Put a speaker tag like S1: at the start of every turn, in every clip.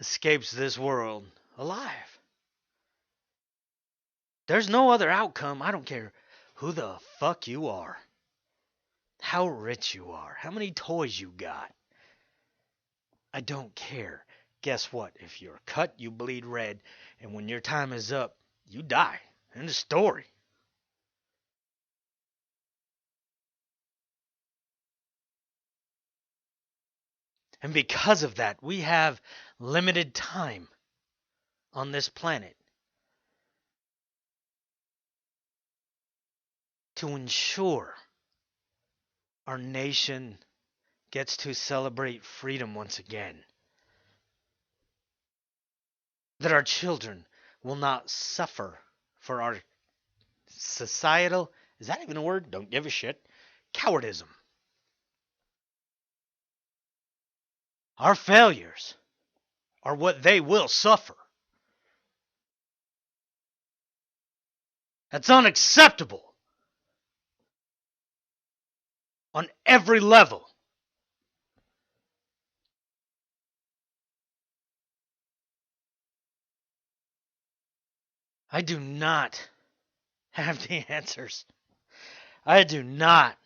S1: escapes this world alive. There's no other outcome. I don't care who the fuck you are, how rich you are, how many toys you got. I don't care. Guess what? If you're cut, you bleed red, and when your time is up, you die. End of story. And because of that, we have limited time on this planet to ensure our nation gets to celebrate freedom once again. That our children will not suffer for our societal, is that even a word? Don't give a shit. Cowardism. Our failures are what they will suffer. That's unacceptable on every level. I do not have the answers. I do not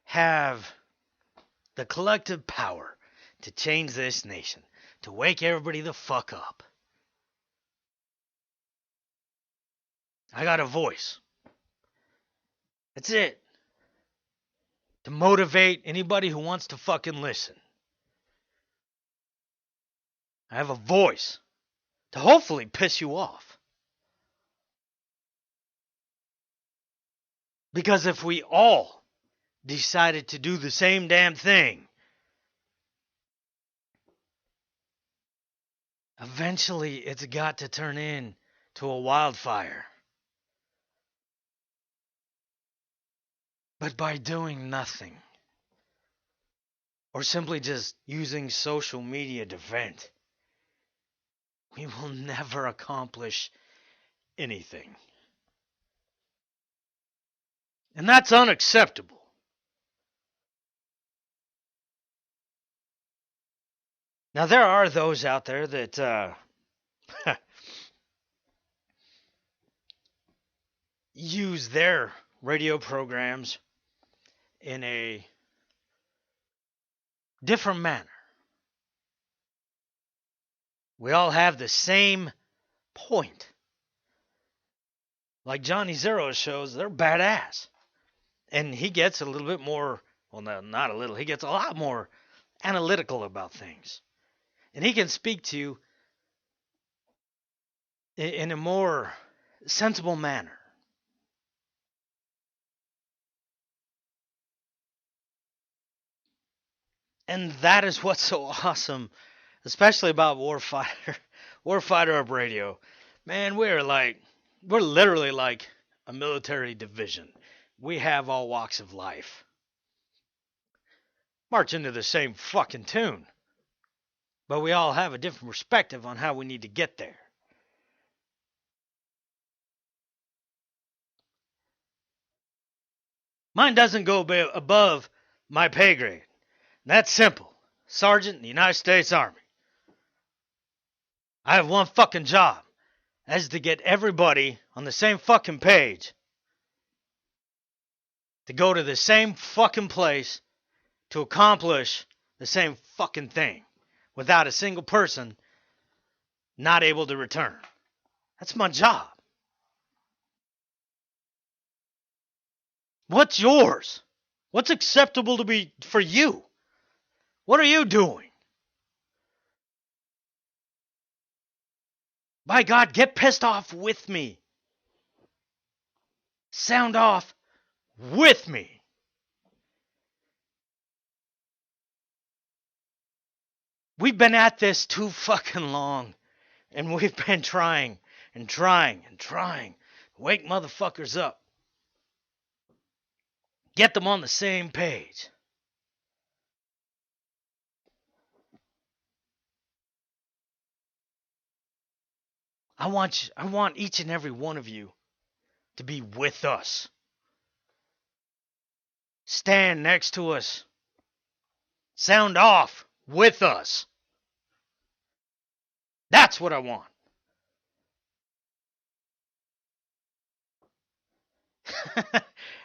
S1: have the collective power to change this nation, to wake everybody the fuck up. I got a voice. That's it. To motivate anybody who wants to fucking listen. I have a voice to hopefully piss you off. Because if we all decided to do the same damn thing, eventually it's got to turn into a wildfire. But by doing nothing, or simply just using social media to vent, we will never accomplish anything. And that's unacceptable. Now, there are those out there that use their radio programs in a different manner. We all have the same point. Like Johnny Zero's shows, they're badass. And he gets a little bit more, well, no, not a little, he gets a lot more analytical about things. And he can speak to you in a more sensible manner. And that is what's so awesome, especially about Warfighter Up Radio. Man, we're literally like a military division. We have all walks of life. March into the same fucking tune. But we all have a different perspective on how we need to get there. Mine doesn't go above my pay grade. That's simple. Sergeant in the United States Army. I have one fucking job. That's to get everybody on the same fucking page. To go to the same fucking place to accomplish the same fucking thing. Without a single person not able to return. That's my job. What's yours? What's acceptable to be for you? What are you doing? By God, get pissed off with me. Sound off with me. We've been at this too fucking long. And we've been trying and trying and trying to wake motherfuckers up. Get them on the same page. I want each and every one of you to be with us. Stand next to us. Sound off with us. That's what I want.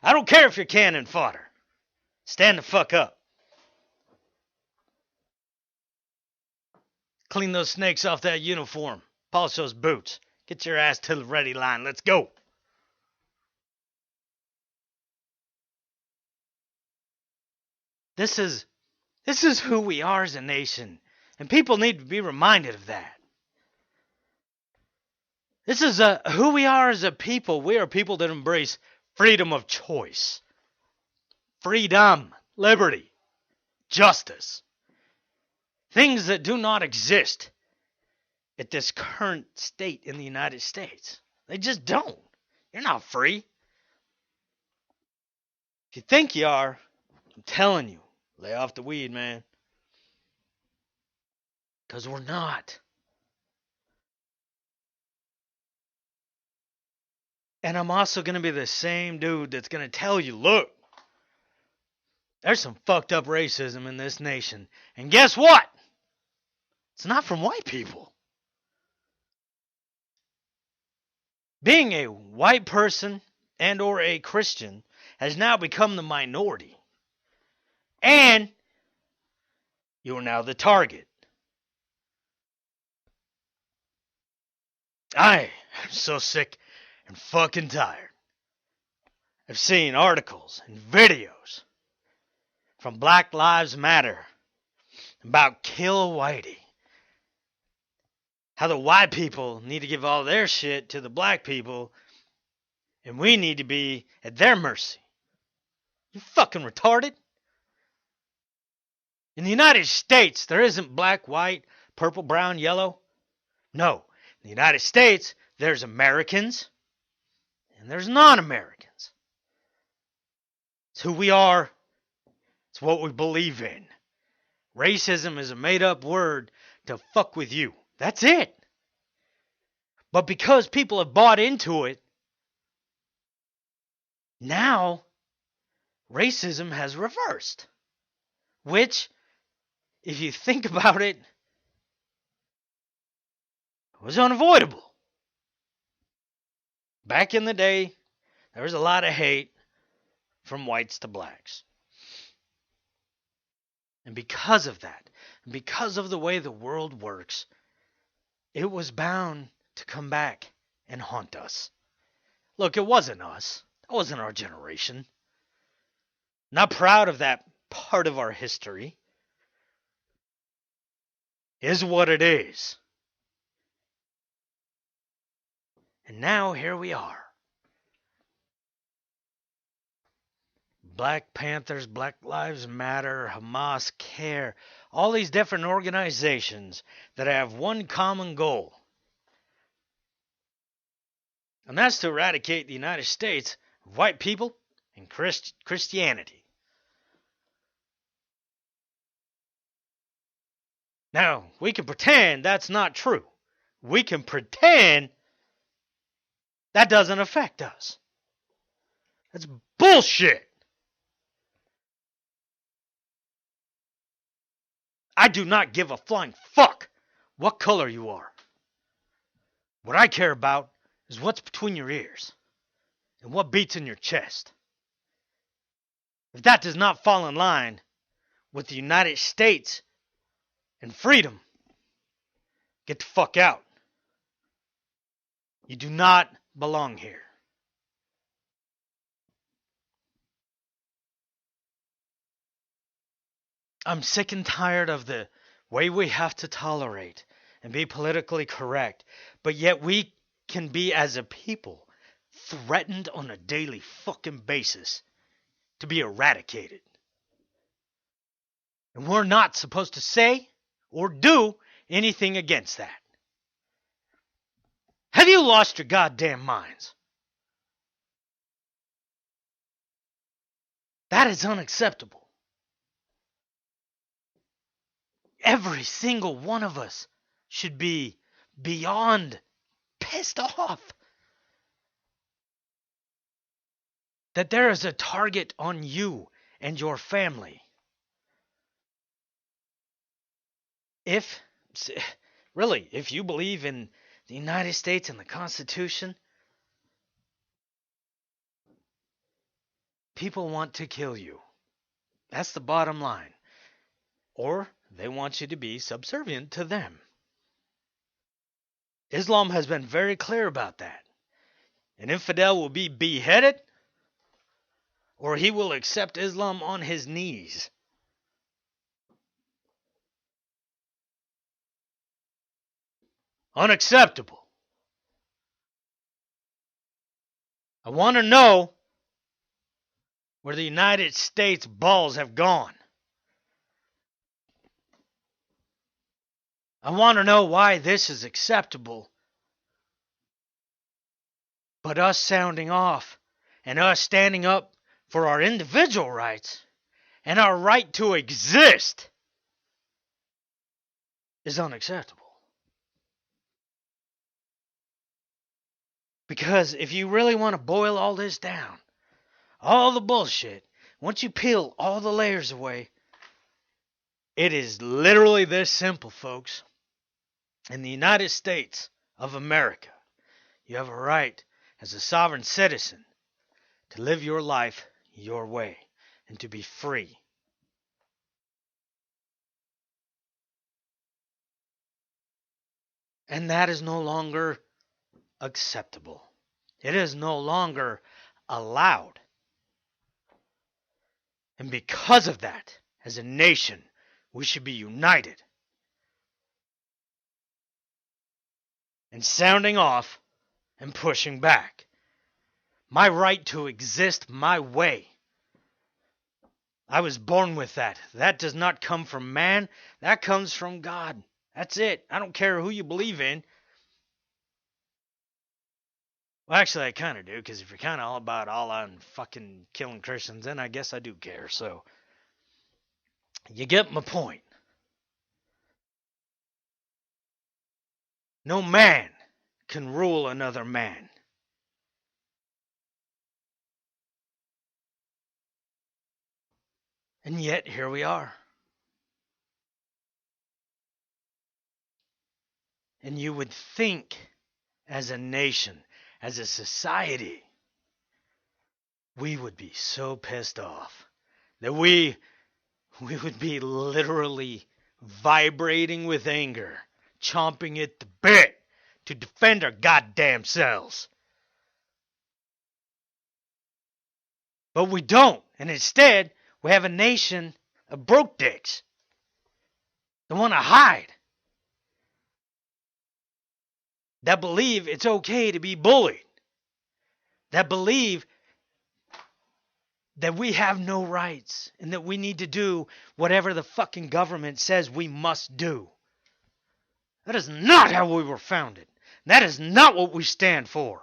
S1: I don't care if you're cannon fodder. Stand the fuck up. Clean those snakes off that uniform. Polish those boots. Get your ass to the ready line. Let's go. This is who we are as a nation, and people need to be reminded of that. This is who we are as a people. We are people that embrace freedom of choice. Freedom, liberty, justice. Things that do not exist at this current state in the United States. They just don't. You're not free. If you think you are, I'm telling you, lay off the weed, man. Because we're not. And I'm also going to be the same dude that's going to tell you, look, there's some fucked up racism in this nation. And guess what? It's not from white people. Being a white person and or a Christian has now become the minority. And you are now the target. I am so sick and fucking tired. I've seen articles and videos from Black Lives Matter about Kill Whitey. How the white people need to give all their shit to the black people, and we need to be at their mercy. You fucking retarded? In the United States, there isn't black, white, purple, brown, yellow. No. In the United States, there's Americans, and there's non-Americans. It's who we are. It's what we believe in. Racism is a made-up word to fuck with you. That's it. But because people have bought into it, now racism has reversed. Which, if you think about it, was unavoidable. Back in the day, there was a lot of hate from whites to blacks. And because of that, and because of the way the world works, it was bound to come back and haunt us. Look, it wasn't us. It wasn't our generation. Not proud of that part of our history. Is what it is. And now here we are. Black Panthers, Black Lives Matter, Hamas, CARE, all these different organizations that have one common goal. And that's to eradicate the United States of white people and Christianity. Now, we can pretend that's not true. We can pretend that doesn't affect us. That's bullshit. I do not give a flying fuck what color you are. What I care about is what's between your ears and what beats in your chest. If that does not fall in line with the United States and freedom, get the fuck out. You do not belong here. I'm sick and tired of the way we have to tolerate and be politically correct, but yet we can be, as a people, threatened on a daily fucking basis to be eradicated. And we're not supposed to say or do anything against that. Have you lost your goddamn minds? That is unacceptable. Every single one of us should be beyond pissed off that there is a target on you and your family. If Really, if you believe in the United States and the Constitution, people want to kill you. That's the bottom line. Or they want you to be subservient to them. Islam has been very clear about that. An infidel will be beheaded, or he will accept Islam on his knees. Unacceptable. I want to know where the United States balls have gone. I want to know why this is acceptable. But us sounding off and us standing up for our individual rights and our right to exist is unacceptable. Because if you really want to boil all this down, all the bullshit, once you peel all the layers away, it is literally this simple, folks. In the United States of America, you have a right as a sovereign citizen to live your life your way and to be free. And that is no longer acceptable. It is no longer allowed. And because of that, as a nation, we should be united and sounding off and pushing back. My right to exist my way. I was born with that. That does not come from man. That comes from God. That's it. I don't care who you believe in. Well, actually, I kind of do, because if you're kind of all about Allah and fucking killing Christians, then I guess I do care. So, you get my point. No man can rule another man. And yet, here we are. And you would think, as a nation, as a society, we would be so pissed off that we would be literally vibrating with anger, chomping at the bit to defend our goddamn selves. But we don't. And instead, we have a nation of broke dicks that want to hide, that believe it's okay to be bullied, that believe that we have no rights and that we need to do whatever the fucking government says we must do. That is not how we were founded. That is not what we stand for.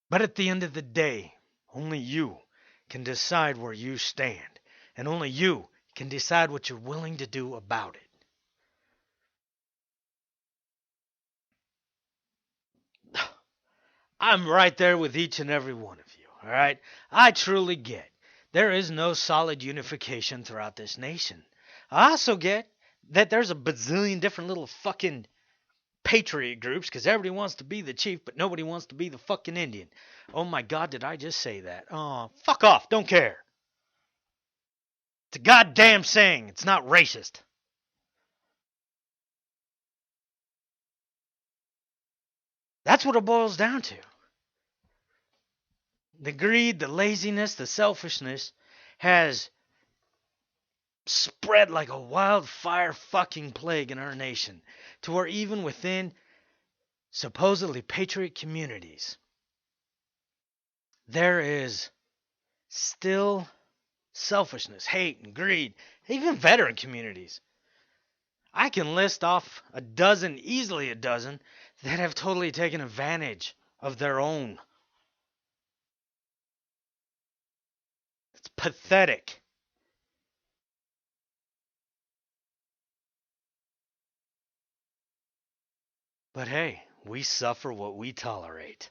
S1: But at the end of the day, only you can decide where you stand, and only you can decide what you're willing to do about it. I'm right there with each and every one of you, all right? I truly get there is no solid unification throughout this nation. I also get that there's a bazillion different little fucking patriot groups because everybody wants to be the chief, but nobody wants to be the fucking Indian. Oh my God, did I just say that? Oh, fuck off. Don't care. It's a goddamn saying. It's not racist. That's what it boils down to. The greed, the laziness, the selfishness has spread like a wildfire fucking plague in our nation to where even within supposedly patriot communities, there is still selfishness, hate, and greed. Even veteran communities. I can list off easily a dozen, that have totally taken advantage of their own. It's pathetic. But hey, we suffer what we tolerate.